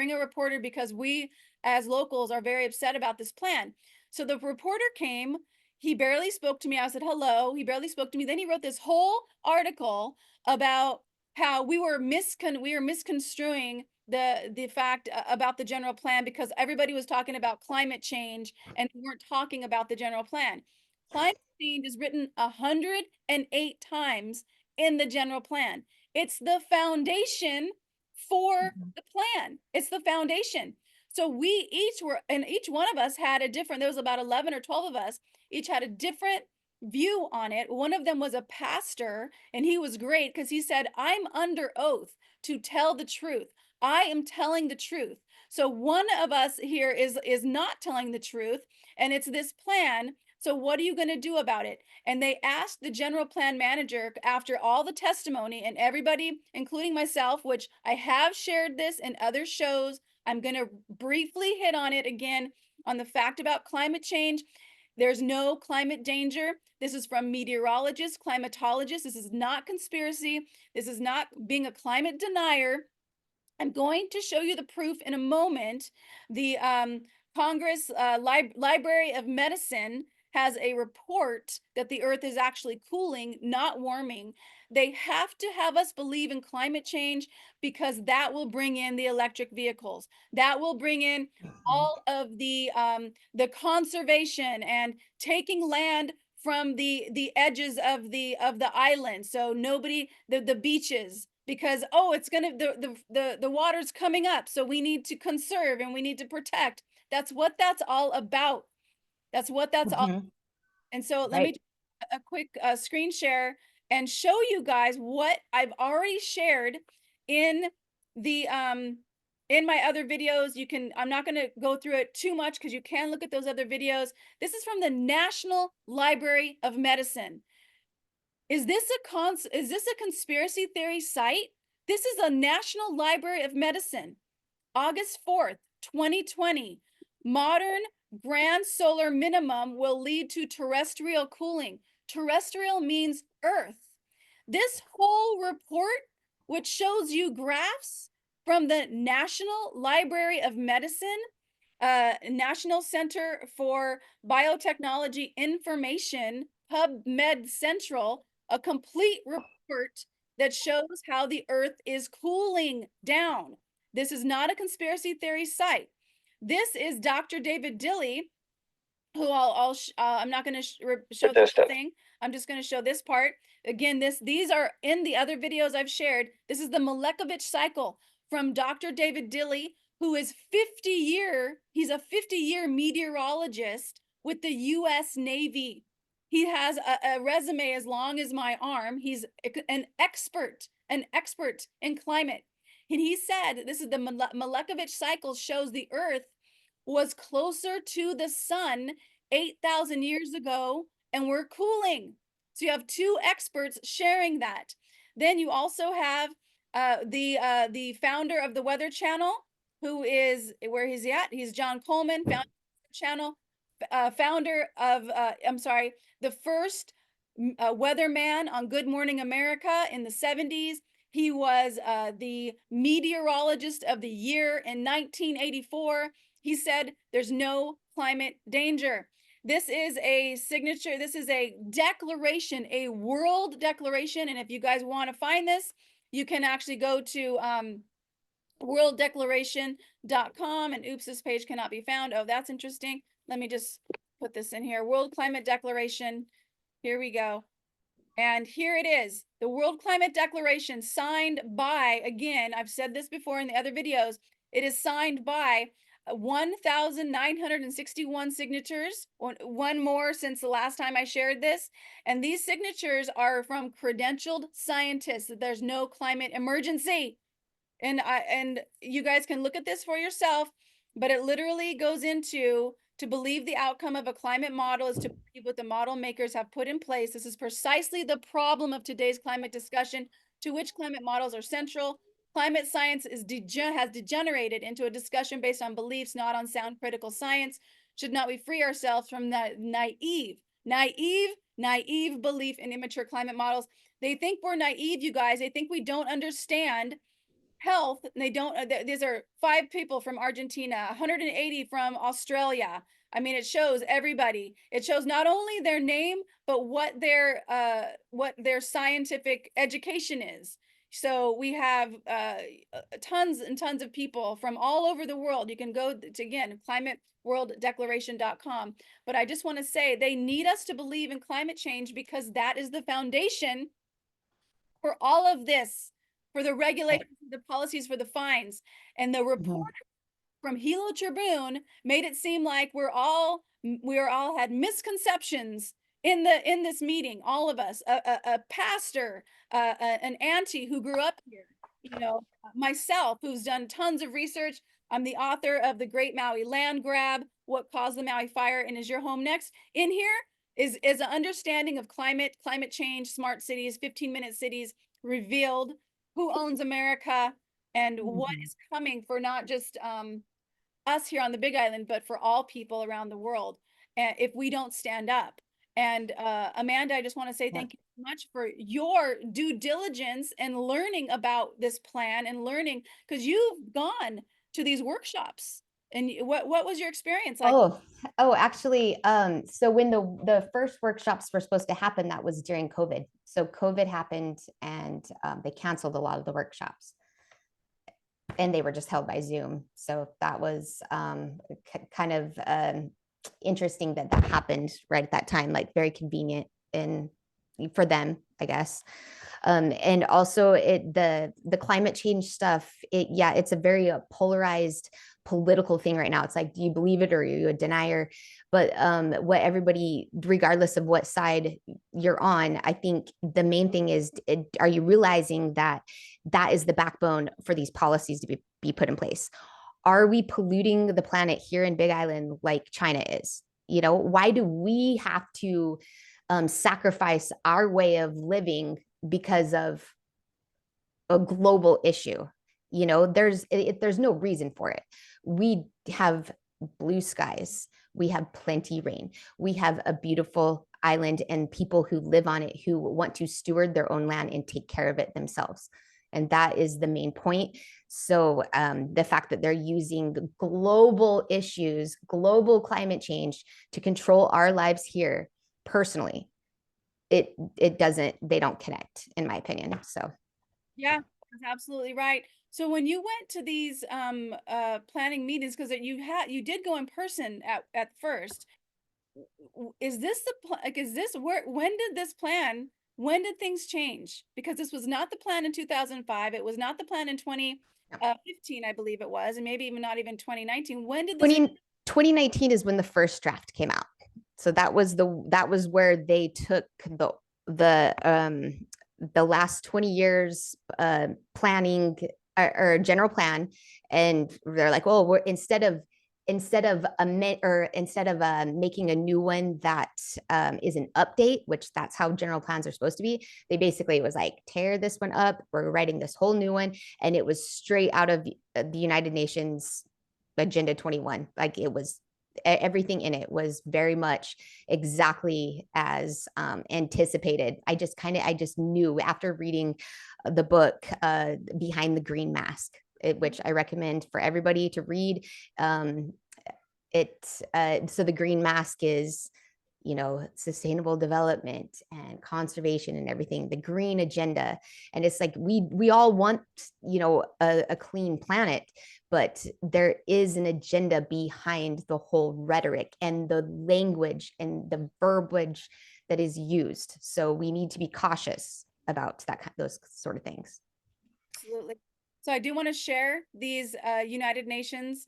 because we as locals are very upset about this plan. So the reporter came. He barely spoke to me. I said hello. He barely spoke to me. Then he wrote this whole article about how we were misconstruing the fact about the general plan, because everybody was talking about climate change and we weren't talking about the general plan. Climate change is written 108 times in the general plan. It's the foundation for the plan. It's the foundation. So we each were, and each one of us had a different, there was about 11 or 12 of us, each had a different view on it. One of them was a pastor, and he was great because he said, I'm under oath to tell the truth. I am telling the truth. So one of us here is not telling the truth, and it's this plan. So what are you going to do about it? And they asked the general plan manager after all the testimony, and everybody, including myself, which I have shared this in other shows. I'm going to briefly hit on it again on the fact about climate change. There's no climate danger. This is from meteorologists, climatologists. This is not conspiracy. This is not being a climate denier. I'm going to show you the proof in a moment. The Congress Library of Medicine has a report that the earth is actually cooling, not warming. They have to have us believe in climate change because that will bring in the electric vehicles. That will bring in all of the conservation and taking land from the edges of the island. So nobody, the beaches, because it's gonna the water's coming up, so we need to conserve and we need to protect. That's what that's all about. That's what that's all. And so let me Right. do a quick screen share and show you guys what I've already shared in the in my other videos. You can, I'm not going to go through it too much because you can look at those other videos. This is from the National Library of Medicine. Is this a conspiracy theory site? This is the National Library of Medicine, August 4th, 2020. Modern grand solar minimum will lead to terrestrial cooling. Terrestrial means Earth. This whole report, which shows you graphs from the National Library of Medicine, National Center for Biotechnology Information, PubMed Central, a complete report that shows how the Earth is cooling down. This is not a conspiracy theory site. This is Dr. David Dilley, who I'm not going to show the whole thing. I'm just going to show this part. Again, these are in the other videos I've shared. This is the Milekovich cycle from Dr. David Dilley, who is he's a 50-year meteorologist with the US Navy. He has a resume as long as my arm. He's an expert in climate. And he said, this is the Milekovich cycle, shows the Earth was closer to the sun 8,000 years ago, and we're cooling. So you have two experts sharing that. Then you also have the founder of the Weather Channel, who is, where he's at? He's John Coleman, founder of the channel, founder of, the first weatherman on Good Morning America in the 70s. He was the meteorologist of the year in 1984. He said there's no climate danger. This is a signature. This is a declaration, a world declaration. And if you guys want to find this, you can actually go to worlddeclaration.com, and oops, this page cannot be found. Oh, that's interesting. Let me just put this in here. World Climate Declaration. Here we go. And here it is, the World Climate Declaration, signed by, again, I've said this before in the other videos, it is signed by 1,961 signatures, one more since the last time I shared this. And these signatures are from credentialed scientists that there's no climate emergency. And you guys can look at this for yourself, but it literally goes into, to believe the outcome of a climate model is to believe what the model makers have put in place. This is precisely the problem of today's climate discussion, to which climate models are central. Climate science has degenerated into a discussion based on beliefs, not on sound critical science. Should not we free ourselves from that naive belief in immature climate models? They think we're naive, you guys. They think we don't understand health. And they don't, these are 5 people from Argentina, 180 from Australia. I mean, it shows everybody. It shows not only their name, but what their scientific education is. So we have tons and tons of people from all over the world. You can go to, again, climateworlddeclaration.com. But I just want to say they need us to believe in climate change because that is the foundation for all of this. for the regulations, the policies, for the fines. And the report Mhm. from Hilo Tribune made it seem like we all had misconceptions in this meeting, all of us, a pastor, an auntie who grew up here, myself, who's done tons of research. I'm the author of The Great Maui Land Grab, What Caused the Maui Fire and Is Your Home Next? In here is an understanding of climate change, smart cities, 15-minute cities revealed, who owns America, and what Mhm. is coming for not just us here on the Big Island, but for all people around the world, if we don't stand up. And Amanda, I just want to say Yeah. thank you so much for your due diligence and learning about this plan, and learning, because you've gone to these workshops. And what was your experience like? Actually, so when the first workshops were supposed to happen, that was during COVID. So COVID happened, and they canceled a lot of the workshops, and they were just held by Zoom. So that was kind of interesting that that happened right at that time, like very convenient and for them, I guess. And also the climate change stuff, it's a very polarized political thing right now. It's like, do you believe it or are you a denier? But what everybody, regardless of what side you're on, I think the main thing is, are you realizing that that is the backbone for these policies to be put in place? Are we polluting the planet here in Big Island like China is? Why do we have to sacrifice our way of living because of a global issue? There's no reason for it. We have blue skies, we have plenty rain, we have a beautiful island and people who live on it who want to steward their own land and take care of it themselves, and that is the main point. So the fact that they're using global issues, global climate change, to control our lives here personally, it doesn't, they don't connect, in my opinion. So Yeah, that's absolutely right. So when you went to these planning meetings, because you did go in person at first, is this like, is this where, when did things change? Because this was not the plan in 2005, it was not the plan in 2015, I believe it was, and maybe even not even 2019. When did this? 2019 is when the first draft came out. So that was where they took the last 20 years planning, or general plan, and they're like, well, we're instead of making a new one that is an update, which that's how general plans are supposed to be. They basically was like, tear this one up, we're writing this whole new one, and it was straight out of the United Nations Agenda 21. Like, it was, everything in it was very much exactly as anticipated. I just knew after reading the book, Behind the Green Mask, which I recommend for everybody to read. um, so the Green Mask is, sustainable development and conservation and everything, the green agenda. And it's like, we all want, a clean planet, but there is an agenda behind the whole rhetoric and the language and the verbiage that is used. So we need to be cautious about those sort of things. Absolutely. So I do want to share these United Nations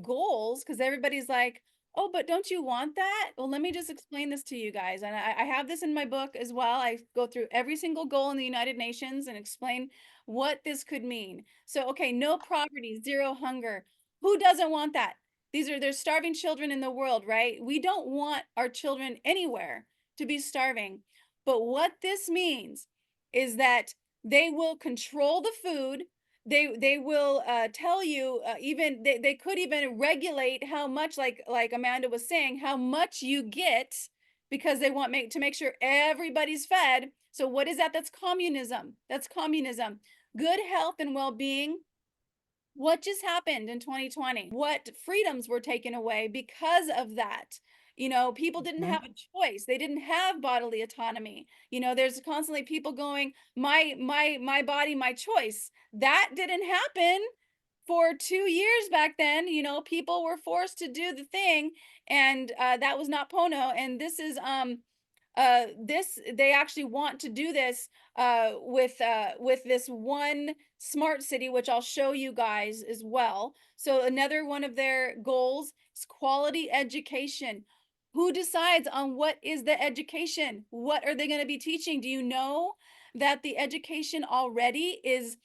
goals, because everybody's like, oh, but don't you want that? Well, let me just explain this to you guys. And I have this in my book as well. I go through every single goal in the United Nations and explain what this could mean. So, okay, no poverty, zero hunger. Who doesn't want that? There's starving children in the world, right? We don't want our children anywhere to be starving. But what this means is that they will control the food. They will tell you, even they could even regulate how much, like Amanda was saying, how much you get, because they want to make sure everybody's fed. So what is that? That's communism. That's communism. Good health and well-being. What just happened in 2020? What freedoms were taken away because of that? People didn't Mhm. have a choice. They didn't have bodily autonomy. There's constantly people going, my body, my choice. That didn't happen for 2 years back then. People were forced to do the thing, and that was not Pono. And this is they actually want to do this with this one smart city, which I'll show you guys as well. So another one of their goals is quality education. Who decides on what is the education? What are they going to be teaching? Do you know that the education already is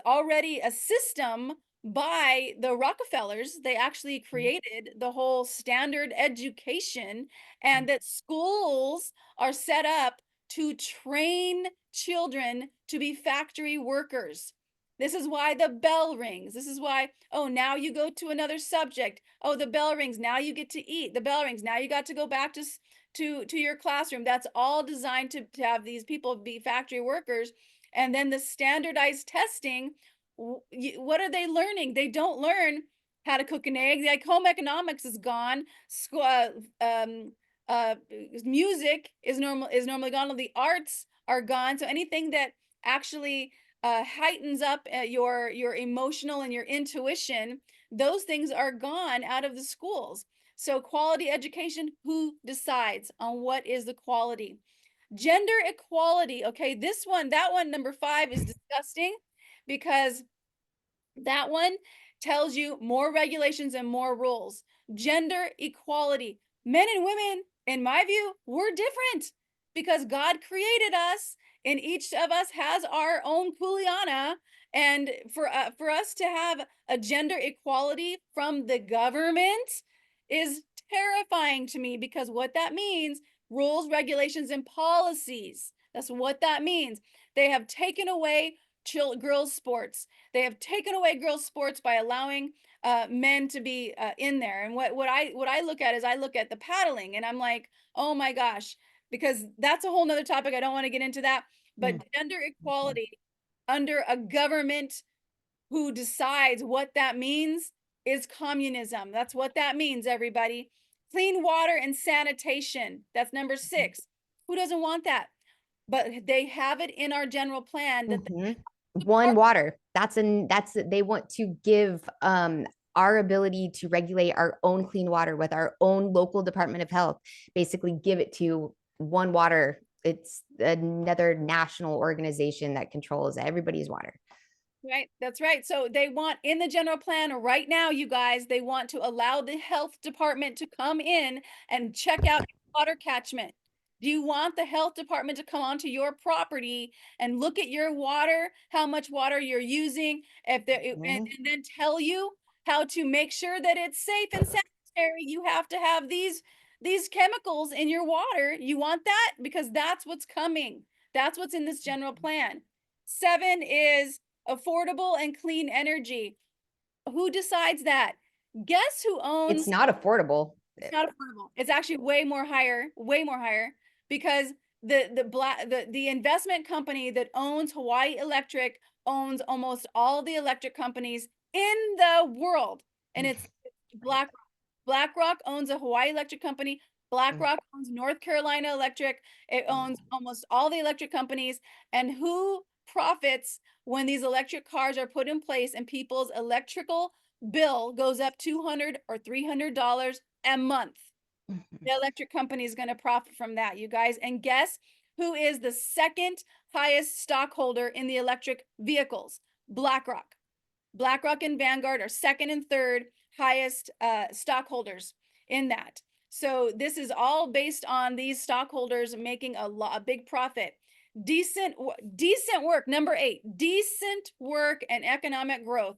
already a system by the Rockefellers? They actually created the whole standard education, and that schools are set up to train children to be factory workers. This is why the bell rings. This is why, oh, now you go to another subject. Oh, the bell rings. Now you get to eat. The bell rings. Now you got to go back to your classroom. That's all designed to have these people be factory workers. And then the standardized testing, what are they learning? They don't learn how to cook an egg. Like home economics is gone. Um, uh, Music is normally gone. The arts are gone. So anything that actually heightens up your emotional and your intuition, those things are gone out of the schools. So quality education, who decides on what is the quality? Gender equality. Okay, that one, number 5 is disgusting, because that one tells you more regulations and more rules. Gender equality. Men and women, in my view, we're different because God created us, and each of us has our own kuleana. And for us to have a gender equality from the government is terrifying to me, because what that means, rules, regulations, and policies. That's what that means. They have taken away girls' sports. They have taken away girls' sports by allowing men to be in there. And what I look at is, I look at the paddling, and I'm like, oh my gosh, because that's a whole nother topic. I don't want to get into that. But Mm. gender equality under a government who decides what that means is communism. That's what that means, everybody. Clean water and sanitation. That's number 6. Who doesn't want that? But they have it in our general plan that Mhm. One water. That's they want to give our ability to regulate our own clean water with our own local Department of Health, basically give it to one water. It's another national organization that controls everybody's water. right, that's right. So they want, in the general plan right now, you guys, they want to allow the health department to come in and check out water catchment. Do you want the health department to come onto your property and look at your water, how much water you're using, if they and then tell you how to make sure that it's safe and sanitary? You have to have these chemicals in your water. You want that? Because that's what's coming. That's what's in this general plan. 7 is affordable and clean energy. Who decides that? Guess who It's owns? not affordable. It's not affordable. It's actually way more higher, because the investment company that owns Hawaii Electric owns almost all the electric companies in the world, and it's BlackRock. BlackRock owns a Hawaii Electric company. BlackRock owns North Carolina Electric. It owns almost all the electric companies. And who profits when these electric cars are put in place and people's electrical bill goes up $200 or $300 a month? The electric company is going to profit from that, you guys. And guess who is the second highest stockholder in the electric vehicles? BlackRock. BlackRock and Vanguard are second and third highest stockholders in that. So this is all based on these stockholders making a big profit. Decent work. Number 8, decent work and economic growth.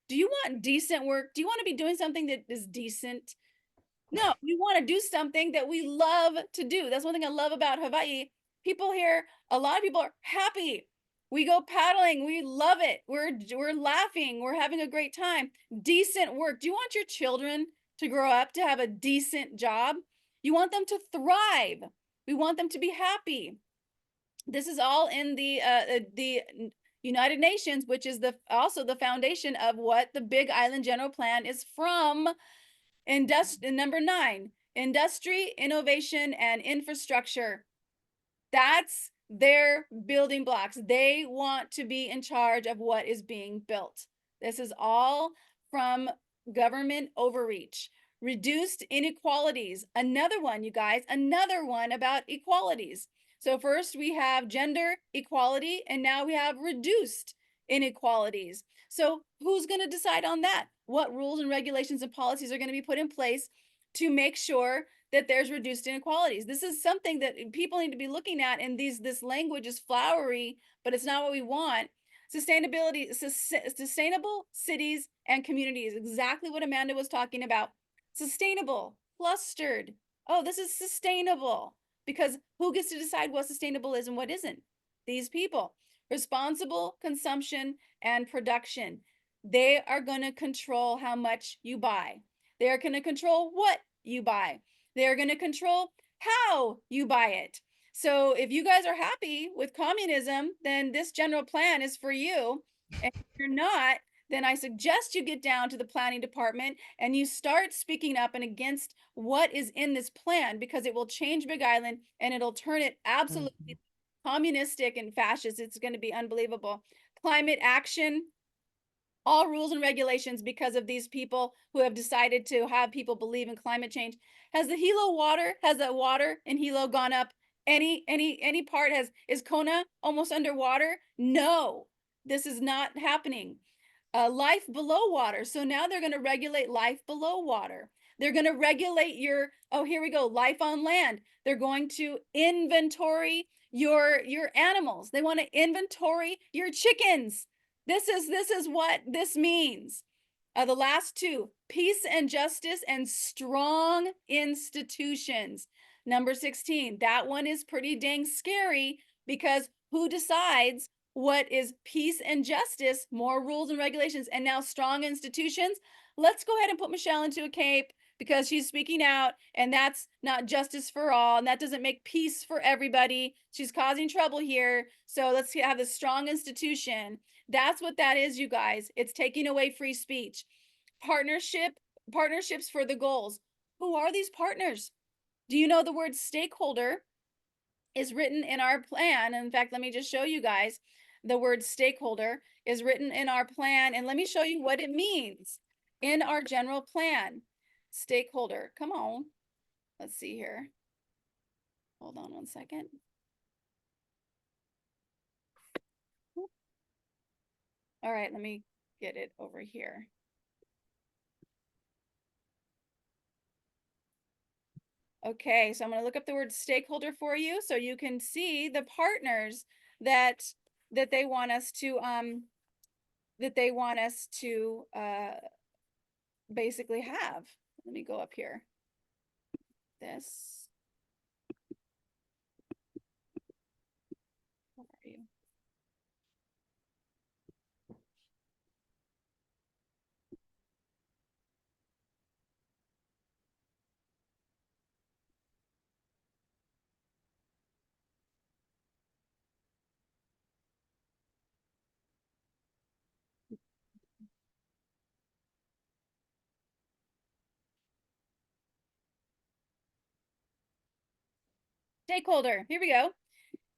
Do you want decent work? Do you want to be doing something that is decent? No, we want to do something that we love to do. That's one thing I love about Hawaii. People here, a lot of people are happy. We go paddling. We love it. We're laughing. We're having a great time. Decent work. Do you want your children to grow up to have a decent job? You want them to thrive. We want them to be happy. This is all in the United Nations, which is also the foundation of what the Big Island General Plan is from. Number 9, industry, innovation, and infrastructure. That's their building blocks. They want to be in charge of what is being built. This is all from government overreach. Reduced inequalities. Another one, you guys, another one about equalities. So first we have gender equality, and now we have reduced inequalities. So who's going to decide on that? What rules and regulations and policies are going to be put in place to make sure that there's reduced inequalities? This is something that people need to be looking at, and this language is flowery, but it's not what we want. Sustainability, sustainable cities and communities, exactly what Amanda was talking about. Sustainable, clustered. Oh, this is sustainable, because who gets to decide what sustainable is and what isn't? These people. Responsible consumption and production. They are going to control how much you buy. They are going to control what you buy. They are going to control how you buy it. So if you guys are happy with communism, then this general plan is for you. And if you're not, then I suggest you get down to the planning department and you start speaking up and against what is in this plan, because it will change Big Island and it'll turn it absolutely communistic and fascist. It's going to be unbelievable. Climate action, all rules and regulations because of these people who have decided to have people believe in climate change. Has the water in Hilo gone up any part? Is Kona almost underwater? No, this is not happening. Life below water. So now they're going to regulate life below water. They're going to regulate your, oh, here we go, life on land. They're going to inventory your animals. They want to inventory your chickens. This is what this means. The last two, peace and justice and strong institutions. Number 16, that one is pretty dang scary, because who decides what is peace and justice? More rules and regulations, and now strong institutions. Let's go ahead and put Michelle into a cape, because she's speaking out, and that's not justice for all, and that doesn't make peace for everybody. She's causing trouble here. So let's have a strong institution. That's what that is, you guys. It's taking away free speech. Partnerships for the goals. Who are these partners? Do you know the word stakeholder is written in our plan? In fact, let me just show you guys. The word stakeholder is written in our plan, and let me show you what it means in our general plan. Stakeholder, come on. Let's see here. Hold on one second. All right, let me get it over here. Okay, so I'm going to look up the word stakeholder for you so you can see the partners that they want us to basically have. Let me go up here. This. Where are you? Stakeholder, here we go.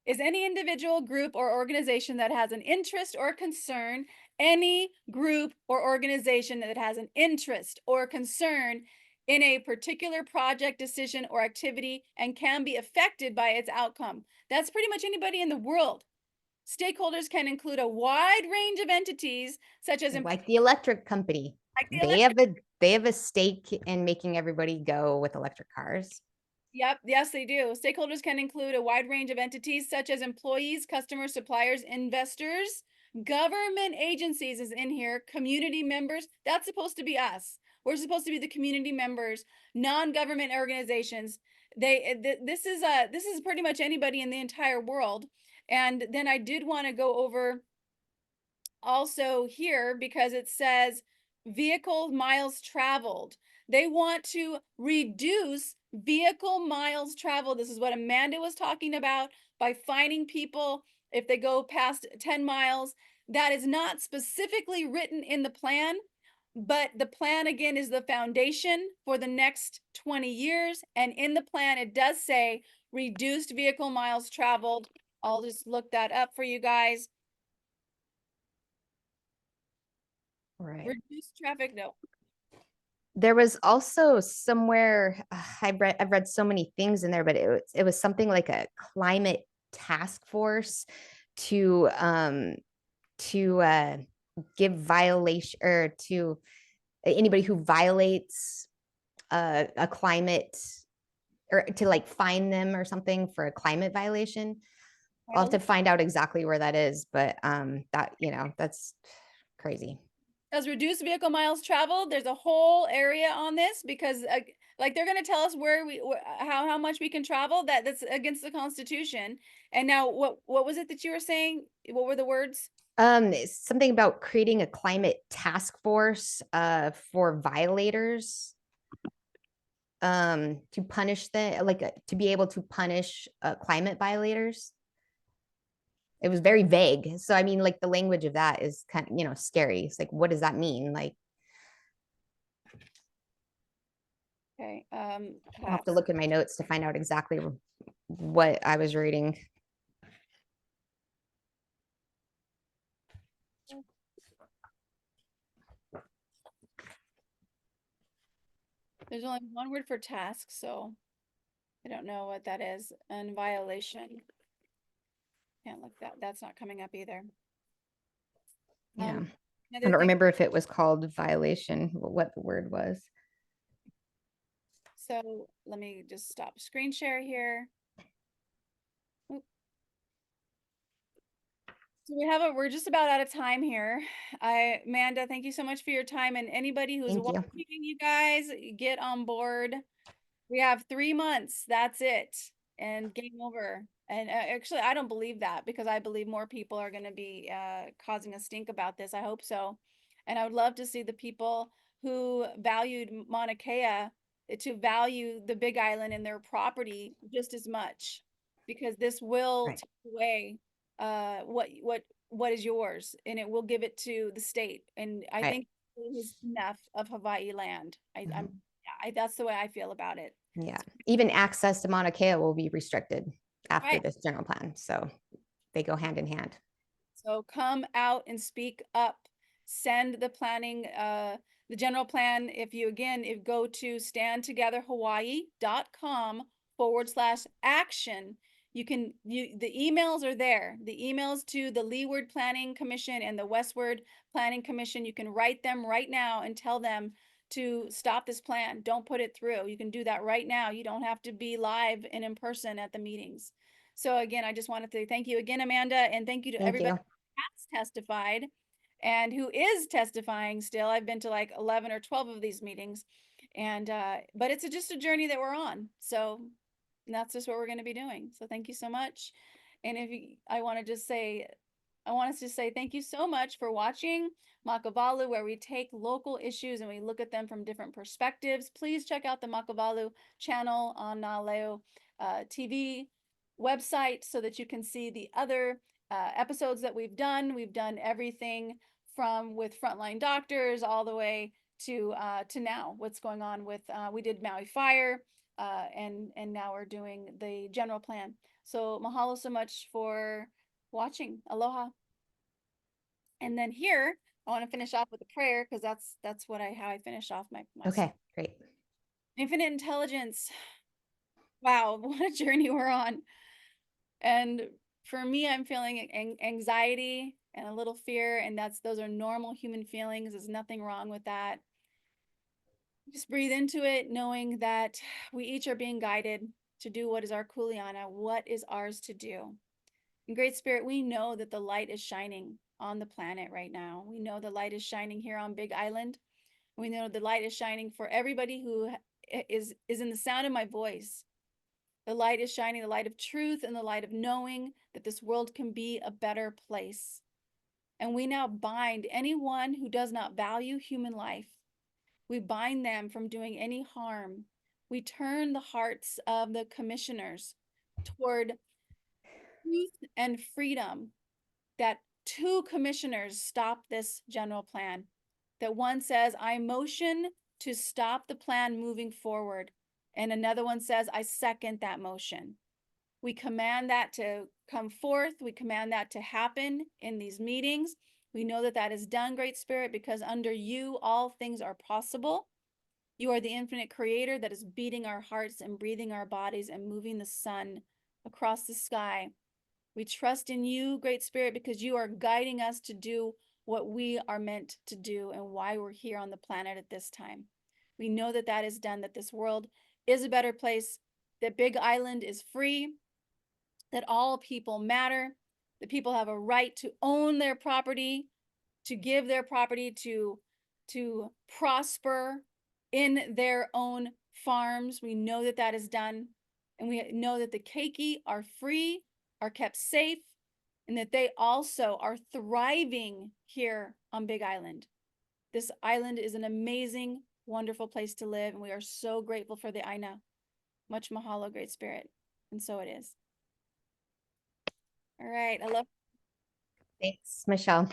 Is any individual, group, or organization that has an interest or concern, any group or organization that has an interest or concern in a particular project, decision, or activity and can be affected by its outcome. That's pretty much anybody in the world. Stakeholders can include a wide range of entities, such as like the electric company. like the They have a stake in making everybody go with electric cars. Yep, yes, they do. Stakeholders can include a wide range of entities such as employees, customers, suppliers, investors, government agencies is in here, community members. That's supposed to be us. We're supposed to be the community members, non-government organizations. This is pretty much anybody in the entire world. And then I did want to go over also here, because it says vehicle miles traveled. They want to reduce vehicle miles traveled. This is what Amanda was talking about, by fining people if they go past 10 miles. That is not specifically written in the plan, but the plan again is the foundation for the next 20 years. And in the plan, it does say reduced vehicle miles traveled. I'll just look that up for you guys. Right. Reduce traffic, no. There was also somewhere I've read so many things in there, but it was something like a climate task force to give violation or to anybody who violates a climate or to like fine them or something for a climate violation. I'll have to find out exactly where that is, but that that's crazy. As reduced vehicle miles traveled, there's a whole area on this because like they're going to tell us where how much we can travel that's against the Constitution. And now what was it that you were saying? What were the words? Something about creating a climate task force for violators to punish to be able to punish climate violators. It was very vague. So I mean, like the language of that is kind of, scary. It's like, what does that mean? Like, Okay. I'll have to look in my notes to find out exactly what I was reading. There's only one word for task, so I don't know what that is. And violation. Can't look that. That's not coming up either. Yeah. I Another don't thing. remember if it was called violation, what the word was. So let me just stop screen share here. So we're just about out of time here. Amanda, thank you so much for your time. And anybody who's Thank you. watching, you guys get on board. We have 3 months. That's it. And game over. And actually, I don't believe that because I believe more people are going to be causing a stink about this. I hope so. And I would love to see the people who valued Mauna Kea to value the Big Island and their property just as much, because this will Right. take away what is yours, and it will give it to the state. And I Right. think it is enough of Hawaii land. I'm Mhm. that's the way I feel about it. Yeah. Even access to Mauna Kea will be restricted after Right. this general plan. So they go hand in hand. So come out and speak up. Send the planning, the general plan. If you go to standtogetherhawaii.com/action, the emails are there. The emails to the Leeward Planning Commission and the Westward Planning Commission, you can write them right now and tell them to stop this plan. Don't put it through. You can do that right now. You don't have to be live and in person at the meetings. So again, I just wanted to thank you again, Amanda, and thank you to Thank everybody you. has testified and who is testifying still. I've been to like 11 or 12 of these meetings, and but it's just a journey that we're on. So that's just what we're going to be doing. So thank you so much. And I want to just say, I want us to say thank you so much for watching Makavalu, where we take local issues and we look at them from different perspectives. Please check out the Makavalu channel on Naleo TV website so that you can see the other episodes that we've done. We've done everything from with frontline doctors all the way to now what's going on with we did Maui Fire, and now we're doing the general plan. So mahalo so much for watching. Aloha. And then here I want to finish off with a prayer because that's how I finish off my Okay, great. infinite intelligence. Wow, what a journey we're on. And for me, I'm feeling anxiety and a little fear, and those are normal human feelings. There's nothing wrong with that. Just breathe into it, knowing that we each are being guided to do what is our kuleana, what is ours to do. In Great Spirit, we know that the light is shining on the planet right now. We know the light is shining here on Big Island. We know the light is shining for everybody who is in the sound of my voice. The light is shining, the light of truth and the light of knowing that this world can be a better place. And we now bind anyone who does not value human life. We bind them from doing any harm. We turn the hearts of the commissioners toward truth and freedom, that 2 commissioners stop this general plan. That one says, I motion to stop the plan moving forward. And another one says, I second that motion. We command that to come forth. We command that to happen in these meetings. We know that that is done, Great Spirit, because under you, all things are possible. You are the infinite creator that is beating our hearts and breathing our bodies and moving the sun across the sky. We trust in you, Great Spirit, because you are guiding us to do what we are meant to do and why we're here on the planet at this time. We know that that is done, that this world is a better place, that Big Island is free, that all people matter, that people have a right to own their property, to give their property to prosper in their own farms. We know that that is done. And we know that the keiki are free, are kept safe, and that they also are thriving here on Big Island. This island is an amazing, wonderful place to live, and we are so grateful for the Aina. Much mahalo, Great Spirit. And so it is. All right, I love. Thanks, Michelle.